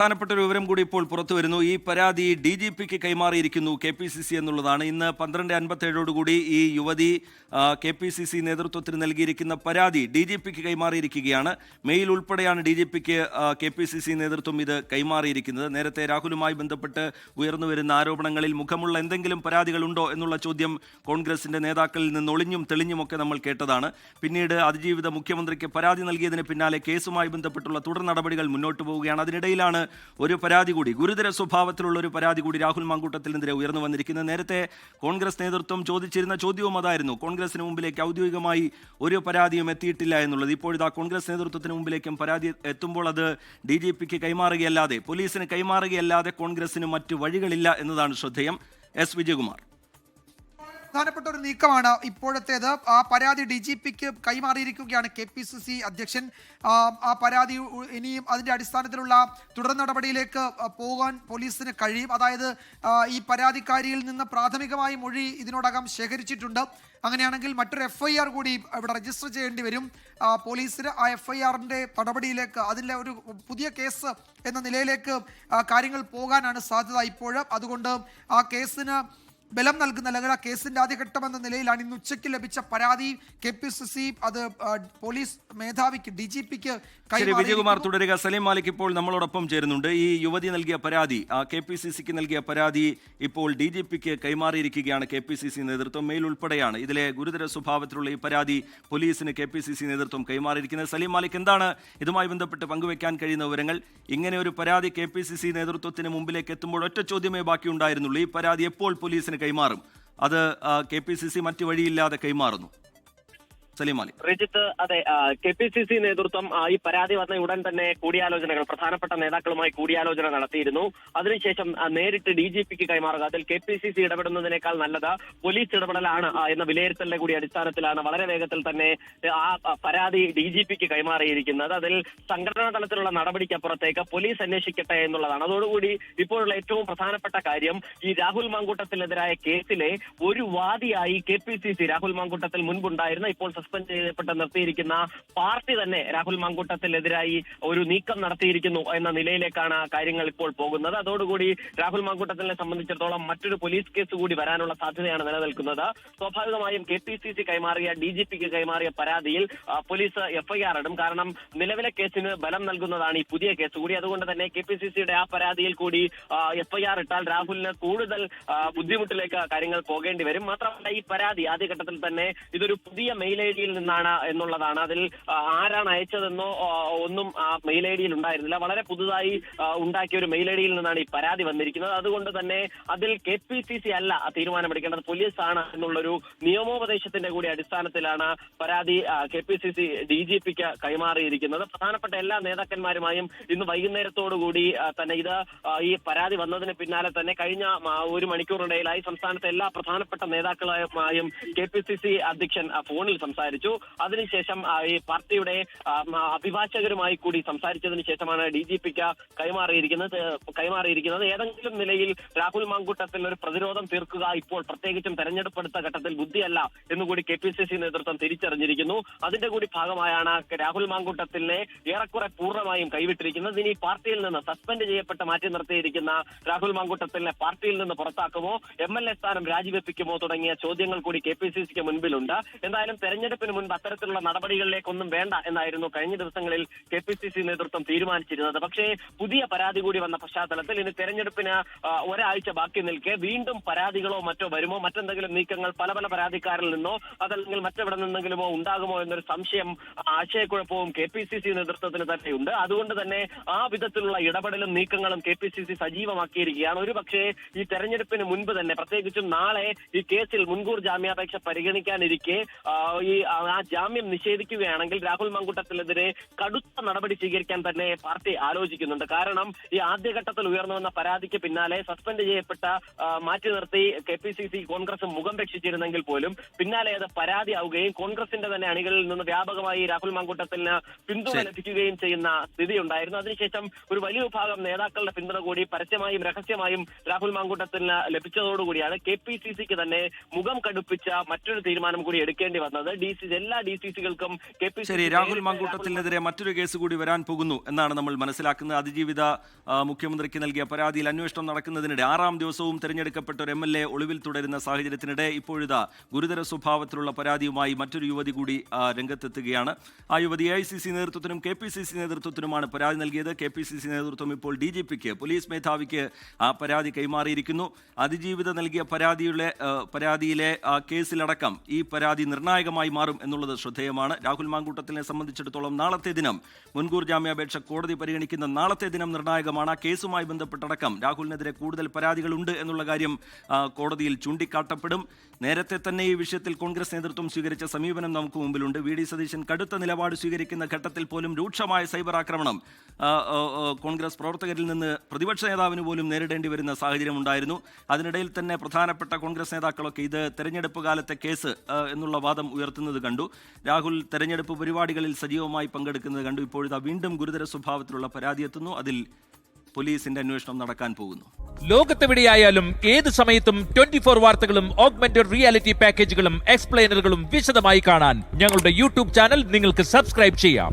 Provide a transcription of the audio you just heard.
പ്രധാനപ്പെട്ട ഒരു വിവരം കൂടി ഇപ്പോൾ പുറത്തു വരുന്നു. ഈ പരാതി DGPക്ക് കൈമാറിയിരിക്കുന്നു KPCC എന്നുള്ളതാണ്. ഇന്ന് 12:57 ഈ യുവതി KPCC നേതൃത്വത്തിന് നൽകിയിരിക്കുന്ന പരാതി DGPക്ക് കൈമാറിയിരിക്കുകയാണ്. മെയിൽ ഉൾപ്പെടെയാണ് DGPക്ക് KPCC നേതൃത്വം ഇത് കൈമാറിയിരിക്കുന്നത്. നേരത്തെ രാഹുലുമായി ബന്ധപ്പെട്ട് ഉയർന്നുവരുന്ന ആരോപണങ്ങളിൽ മുഖമുള്ള എന്തെങ്കിലും പരാതികളുണ്ടോ എന്നുള്ള ചോദ്യം കോൺഗ്രസിന്റെ നേതാക്കളിൽ നിന്ന് ഒളിഞ്ഞും തെളിഞ്ഞുമൊക്കെ നമ്മൾ കേട്ടതാണ്. പിന്നീട് അതിജീവിത മുഖ്യമന്ത്രിക്ക് പരാതി നൽകിയതിന് പിന്നാലെ കേസുമായി ബന്ധപ്പെട്ടുള്ള തുടർ നടപടികൾ മുന്നോട്ട് പോവുകയാണ്. അതിനിടയിലാണ് ഒരു പരാതി കൂടി, ഗുരുതര സ്വഭാവത്തിലുള്ള ഒരു പരാതി കൂടി രാഹുൽ മാങ്കൂട്ടത്തിനെതിരെ ഉയർന്നു വന്നിരിക്കുന്നത്. നേരത്തെ കോൺഗ്രസ് നേതൃത്വം ചോദിച്ചിരുന്ന ചോദ്യവും അതായിരുന്നു. കോൺഗ്രസിന് മുമ്പിലേക്ക് ഔദ്യോഗികമായി ഒരു പരാതിയും എത്തിയിട്ടില്ല എന്നുള്ളത്. ഇപ്പോഴിതാ കോൺഗ്രസ് നേതൃത്വത്തിന് മുമ്പിലേക്കും പരാതി എത്തുമ്പോൾ അത് DGPക്ക് കൈമാറുകയല്ലാതെ, പോലീസിന് കൈമാറുകയല്ലാതെ കോൺഗ്രസിന് മറ്റു വഴികളില്ല എന്നതാണ് ശ്രദ്ധേയം. S. വിജയകുമാർ. പ്രധാനപ്പെട്ട ഒരു നീക്കമാണ് ഇപ്പോഴത്തേത്. ആ പരാതി DGPക്ക് കൈമാറിയിരിക്കുകയാണ് KPCC അധ്യക്ഷൻ. ആ പരാതി ഇനിയും അതിൻ്റെ അടിസ്ഥാനത്തിലുള്ള തുടർ നടപടിയിലേക്ക് പോകാൻ പോലീസിന് കഴിയും. അതായത് ഈ പരാതിക്കാരിയിൽ നിന്ന് പ്രാഥമികമായി മൊഴി ഇതിനോടകം ശേഖരിച്ചിട്ടുണ്ട്. അങ്ങനെയാണെങ്കിൽ മറ്റൊരു FIR കൂടി ഇവിടെ രജിസ്റ്റർ ചെയ്യേണ്ടി വരും പോലീസിന്. ആ FIRന്റെ നടപടിയിലേക്ക്, അതിലെ ഒരു പുതിയ കേസ് എന്ന നിലയിലേക്ക് കാര്യങ്ങൾ പോകാനാണ് സാധ്യത ഇപ്പോഴും. അതുകൊണ്ട് ആ കേസിന് ബലം നൽകുന്ന, അല്ലെങ്കിൽ ആ കേസിന്റെ ആദ്യഘട്ടം എന്ന നിലയിലാണ് ഇന്ന് ഉച്ചയ്ക്ക് ലഭിച്ച പരാതി KPCC അത് പോലീസ് മേധാവിക്ക് DGPക്ക് വിജയകുമാർ തുടരുക. സലീം മാലിക് ഇപ്പോൾ നമ്മളോടൊപ്പം ചേരുന്നുണ്ട്. ഈ യുവതി നൽകിയ പരാതി, KPCCക്ക് നൽകിയ പരാതി ഇപ്പോൾ DGPക്ക് കൈമാറിയിരിക്കുകയാണ് KPCC നേതൃത്വം. മെയിൽ ഉൾപ്പെടെയാണ് ഇതിലെ ഗുരുതര സ്വഭാവത്തിലുള്ള ഈ പരാതി പോലീസിന് KPCC നേതൃത്വം കൈമാറിയിരിക്കുന്നത്. സലീം മാലിക്, എന്താണ് ഇതുമായി ബന്ധപ്പെട്ട് പങ്കുവെക്കാൻ കഴിയുന്ന വിവരങ്ങൾ? ഇങ്ങനെ ഒരു പരാതി KPCC നേതൃത്വത്തിന് മുമ്പിലേക്ക് എത്തുമ്പോൾ ഒറ്റ ചോദ്യമേ ബാക്കിയുണ്ടായിരുന്നുള്ളൂ: ഈ പരാതി എപ്പോൾ പോലീസിന് കൈമാറും? അത് KPCC മറ്റു വഴിയില്ലാതെ കൈമാറുന്നു. റിജിത്ത്, അതെ, KPCC നേതൃത്വം ഈ പരാതി വന്ന ഉടൻ തന്നെ കൂടിയാലോചനകൾ, പ്രധാനപ്പെട്ട നേതാക്കളുമായി കൂടിയാലോചന നടത്തിയിരുന്നു. അതിനുശേഷം നേരിട്ട് DGPക്ക് കൈമാറുക, അതിൽ KPCC ഇടപെടുന്നതിനേക്കാൾ നല്ലത് പോലീസ് ഇടപെടലാണ് എന്ന വിലയിരുത്തലിന്റെ കൂടി അടിസ്ഥാനത്തിലാണ് വളരെ വേഗത്തിൽ തന്നെ ആ പരാതി DGPക്ക് കൈമാറിയിരിക്കുന്നത്. അതിൽ സംഘടനാ തലത്തിലുള്ള നടപടിക്കപ്പുറത്തേക്ക് പോലീസ് അന്വേഷിക്കട്ടെ എന്നുള്ളതാണ്. അതോടുകൂടി ഇപ്പോഴുള്ള ഏറ്റവും പ്രധാനപ്പെട്ട കാര്യം, ഈ രാഹുൽ മാങ്കൂട്ടത്തിനെതിരായ കേസിലെ ഒരു വാദിയായി KPCC, രാഹുൽ മാങ്കൂട്ടത്തിൽ മുൻപുണ്ടായിരുന്ന, ഇപ്പോൾ സസ്പെൻഡ് ചെയ്യപ്പെട്ട് നിർത്തിയിരിക്കുന്ന പാർട്ടി തന്നെ രാഹുൽ മാങ്കൂട്ടത്തിനെതിരായി ഒരു നീക്കം നടത്തിയിരിക്കുന്നു എന്ന നിലയിലേക്കാണ് കാര്യങ്ങൾ ഇപ്പോൾ പോകുന്നത്. അതോടുകൂടി രാഹുൽ മാങ്കൂട്ടത്തിനെ സംബന്ധിച്ചിടത്തോളം മറ്റൊരു പോലീസ് കേസ് കൂടി വരാനുള്ള സാധ്യതയാണ് നിലനിൽക്കുന്നത്. സ്വാഭാവികമായും KPCC കൈമാറിയ, DGPക്ക് കൈമാറിയ പരാതിയിൽ പോലീസ് FIR ഇടും. കാരണം നിലവിലെ കേസിന് ബലം നൽകുന്നതാണ് ഈ പുതിയ കേസ് കൂടി. അതുകൊണ്ട് തന്നെ KPCCയുടെ ആ പരാതിയിൽ കൂടി FIR ഇട്ടാൽ രാഹുലിന് കൂടുതൽ ബുദ്ധിമുട്ടിലേക്ക് കാര്യങ്ങൾ പോകേണ്ടി വരും. മാത്രമല്ല, ഈ പരാതി ആദ്യഘട്ടത്തിൽ തന്നെ ഇതൊരു പുതിയ മെയിൽ ID യിൽ നിന്നാണ് എന്നുള്ളതാണ്. അതിൽ ആരാണ് അയച്ചതെന്നോ ഒന്നും ആ മെയിൽ ID യിൽ ഉണ്ടായിരുന്നില്ല. വളരെ പുതുതായി ഉണ്ടാക്കിയ ഒരു മെയിൽ ID യിൽ നിന്നാണ് ഈ പരാതി വന്നിരിക്കുന്നത്. അതുകൊണ്ട് തന്നെ അതിൽ KPCC അല്ല തീരുമാനമെടുക്കേണ്ടത്, പോലീസ് ആണ് എന്നുള്ളൊരു നിയമോപദേശത്തിന്റെ കൂടി അടിസ്ഥാനത്തിലാണ് പരാതി KPCC DGPക്ക് കൈമാറിയിരിക്കുന്നത്. പ്രധാനപ്പെട്ട എല്ലാ നേതാക്കന്മാരുമായും ഇന്ന് വൈകുന്നേരത്തോടുകൂടി തന്നെ ഈ പരാതി വന്നതിന് പിന്നാലെ തന്നെ കഴിഞ്ഞ ഒരു മണിക്കൂറിനിടയിലായി സംസ്ഥാനത്തെ എല്ലാ പ്രധാനപ്പെട്ട നേതാക്കളുമായും KPCC അധ്യക്ഷൻ ഫോണിൽ സംസാരിച്ചു. അതിനുശേഷം ഈ പാർട്ടിയുടെ അഭിഭാഷകരുമായി കൂടി സംസാരിച്ചതിന് ശേഷമാണ് DGPക്ക് കൈമാറിയിരിക്കുന്നത്. ഏതെങ്കിലും നിലയിൽ രാഹുൽ മാങ്കൂട്ടത്തിൽ ഒരു പ്രതിരോധം തീർക്കുക ഇപ്പോൾ പ്രത്യേകിച്ചും തെരഞ്ഞെടുപ്പ് എടുത്ത ഘട്ടത്തിൽ ബുദ്ധിയല്ല എന്നുകൂടി KPCC നേതൃത്വം തിരിച്ചറിഞ്ഞിരിക്കുന്നു. അതിന്റെ കൂടി ഭാഗമായാണ് രാഹുൽ മാങ്കൂട്ടത്തിനെ ഏറെക്കുറെ പൂർണ്ണമായും കൈവിട്ടിരിക്കുന്നത്. ഇനി പാർട്ടിയിൽ നിന്ന് സസ്പെൻഡ് ചെയ്യപ്പെട്ട് മാറ്റി നിർത്തിയിരിക്കുന്ന രാഹുൽ മാങ്കൂട്ടത്തിനെ പാർട്ടിയിൽ നിന്ന് പുറത്താക്കുമോ, MLA സ്ഥാനം രാജിവെപ്പിക്കുമോ തുടങ്ങിയ ചോദ്യങ്ങൾ കൂടി KPCCക്ക് മുൻപിലുണ്ട്. എന്തായാലും തെരഞ്ഞെടുപ്പിന് മുൻപ് അത്തരത്തിലുള്ള നടപടികളിലേക്കൊന്നും വേണ്ട എന്നായിരുന്നു കഴിഞ്ഞ ദിവസങ്ങളിൽ KPCC നേതൃത്വം തീരുമാനിച്ചിരുന്നത്. പക്ഷേ പുതിയ പരാതി കൂടി വന്ന പശ്ചാത്തലത്തിൽ ഇനി തെരഞ്ഞെടുപ്പിന് ഒരാഴ്ച ബാക്കി നിൽക്കെ വീണ്ടും പരാതികളോ മറ്റോ വരുമോ, മറ്റെന്തെങ്കിലും നീക്കങ്ങൾ പല പരാതിക്കാരിൽ നിന്നോ അതല്ലെങ്കിൽ മറ്റെവിടെ നിന്നെങ്കിലുമോ ഉണ്ടാകുമോ എന്നൊരു സംശയം, ആശയക്കുഴപ്പവും KPCC നേതൃത്വത്തിന് തന്നെയുണ്ട്. അതുകൊണ്ട് തന്നെ ആ വിധത്തിലുള്ള ഇടപെടലും നീക്കങ്ങളും KPCC സജീവമാക്കിയിരിക്കുകയാണ്. ഒരു പക്ഷേ ഈ തെരഞ്ഞെടുപ്പിന് മുൻപ് തന്നെ, പ്രത്യേകിച്ചും നാളെ ഈ കേസിൽ മുൻകൂർ ജാമ്യാപേക്ഷ പരിഗണിക്കാനിരിക്കെ ആ ജാമ്യം നിഷേധിക്കുകയാണെങ്കിൽ രാഹുൽ മാങ്കൂട്ടത്തിനെതിരെ കടുത്ത നടപടി സ്വീകരിക്കാൻ തന്നെ പാർട്ടി ആലോചിക്കുന്നുണ്ട്. കാരണം ഈ ആദ്യഘട്ടത്തിൽ ഉയർന്നു വന്ന പരാതിക്ക് പിന്നാലെ സസ്പെൻഡ് ചെയ്യപ്പെട്ട മാറ്റി നിർത്തി KPCC കോൺഗ്രസ് മുഖം രക്ഷിച്ചിരുന്നെങ്കിൽ പോലും പിന്നാലെ അത് പരാതിയാവുകയും കോൺഗ്രസിന്റെ തന്നെ അണികളിൽ നിന്ന് വ്യാപകമായി രാഹുൽ മാങ്കൂട്ടത്തിന് പിന്തുണ ലഭിക്കുകയും ചെയ്യുന്ന സ്ഥിതി ഉണ്ടായിരുന്നു. അതിനുശേഷം ഒരു വലിയ വിഭാഗം നേതാക്കളുടെ പിന്തുണ കൂടി പരസ്യമായും രഹസ്യമായും രാഹുൽ മാങ്കൂട്ടത്തിന് ലഭിച്ചതോടുകൂടിയാണ് KPCCക്ക് തന്നെ മുഖം കടുപ്പിച്ച മറ്റൊരു തീരുമാനം കൂടി എടുക്കേണ്ടി വന്നത്. എല്ലാ DCC-കൾക്കും ശരി, രാഹുൽ മാങ്കൂട്ടത്തിനെതിരെ മറ്റൊരു കേസ് കൂടി വരാൻ പോകുന്നു എന്നാണ് നമ്മൾ മനസ്സിലാക്കുന്നത്. അതിജീവിത മുഖ്യമന്ത്രിക്ക് നൽകിയ പരാതിയിൽ അന്വേഷണം നടക്കുന്നതിനിടെ 6ാം ദിവസവും തെരഞ്ഞെടുക്കപ്പെട്ട ഒരു MLA ഒളിവിൽ തുടരുന്ന സാഹചര്യത്തിനിടെ ഇപ്പോഴിതാ ഗുരുതര സ്വഭാവത്തിലുള്ള പരാതിയുമായി മറ്റൊരു യുവതി കൂടി രംഗത്തെത്തുകയാണ്. ആ യുവതി AICC നേതൃത്വത്തിനും KPCC നേതൃത്വത്തിനുമാണ് പരാതി നൽകിയത്. KPCC നേതൃത്വം ഇപ്പോൾ DGPക്ക്, പോലീസ് മേധാവിക്ക് ആ പരാതി കൈമാറിയിരിക്കുന്നു. അതിജീവിത നൽകിയ പരാതിയിലെ കേസിലടക്കം ഈ പരാതി നിർണായകമായി മാറും എന്നുള്ളത് ശ്രദ്ധേയമാണ്. രാഹുൽ മാങ്കൂട്ടത്തിനെ സംബന്ധിച്ചിടത്തോളം നാളത്തെ ദിനം, മുൻകൂർ ജാമ്യാപേക്ഷ കോടതി പരിഗണിക്കുന്ന നാളത്തെ ദിനം നിർണായകമാണ്. ആ കേസുമായി ബന്ധപ്പെട്ടടക്കം രാഹുലിനെതിരെ കൂടുതൽ പരാതികളുണ്ട് എന്നുള്ള കാര്യം കോടതിയിൽ ചൂണ്ടിക്കാട്ടപ്പെടും. നേരത്തെ തന്നെ ഈ വിഷയത്തിൽ കോൺഗ്രസ് നേതൃത്വം സ്വീകരിച്ച സമീപനം നമുക്ക് മുമ്പിലുണ്ട്. VD സതീശൻ കടുത്ത നിലപാട് സ്വീകരിക്കുന്ന ഘട്ടത്തിൽ പോലും രൂക്ഷമായ സൈബർ ആക്രമണം കോൺഗ്രസ് പ്രവർത്തകരിൽ നിന്ന് പ്രതിപക്ഷ നേതാവിന് പോലും നേരിടേണ്ടി വരുന്ന സാഹചര്യം ഉണ്ടായിരുന്നു. അതിനിടയിൽ തന്നെ പ്രധാനപ്പെട്ട കോൺഗ്രസ് നേതാക്കളൊക്കെ ഇത് തെരഞ്ഞെടുപ്പ് കാലത്തെ കേസ് എന്നുള്ള വാദം ഉയർത്തുന്നത് കണ്ടു. രാഹുൽ തെരഞ്ഞെടുപ്പ് പരിപാടികളിൽ സജീവമായി പങ്കെടുക്കുന്നത് കണ്ടു. ഇപ്പോഴിതാ വീണ്ടും ഗുരുതര സ്വഭാവത്തിലുള്ള പരാതി എത്തുന്നു. അതിൽ പോലീസിന്റെ അന്വേഷണം നടക്കാൻ പോകുന്നു. ലോകത്തെവിടെയായാലും ഏത് സമയത്തും 24 വാർത്തകളും ഓഗ്മെന്റഡ് റിയാലിറ്റി പാക്കേജുകളും എക്സ്പ്ലെയിനറുകളും വിശദമായി കാണാൻ ഞങ്ങളുടെ YouTube ചാനൽ നിങ്ങൾക്ക് സബ്സ്ക്രൈബ് ചെയ്യാം.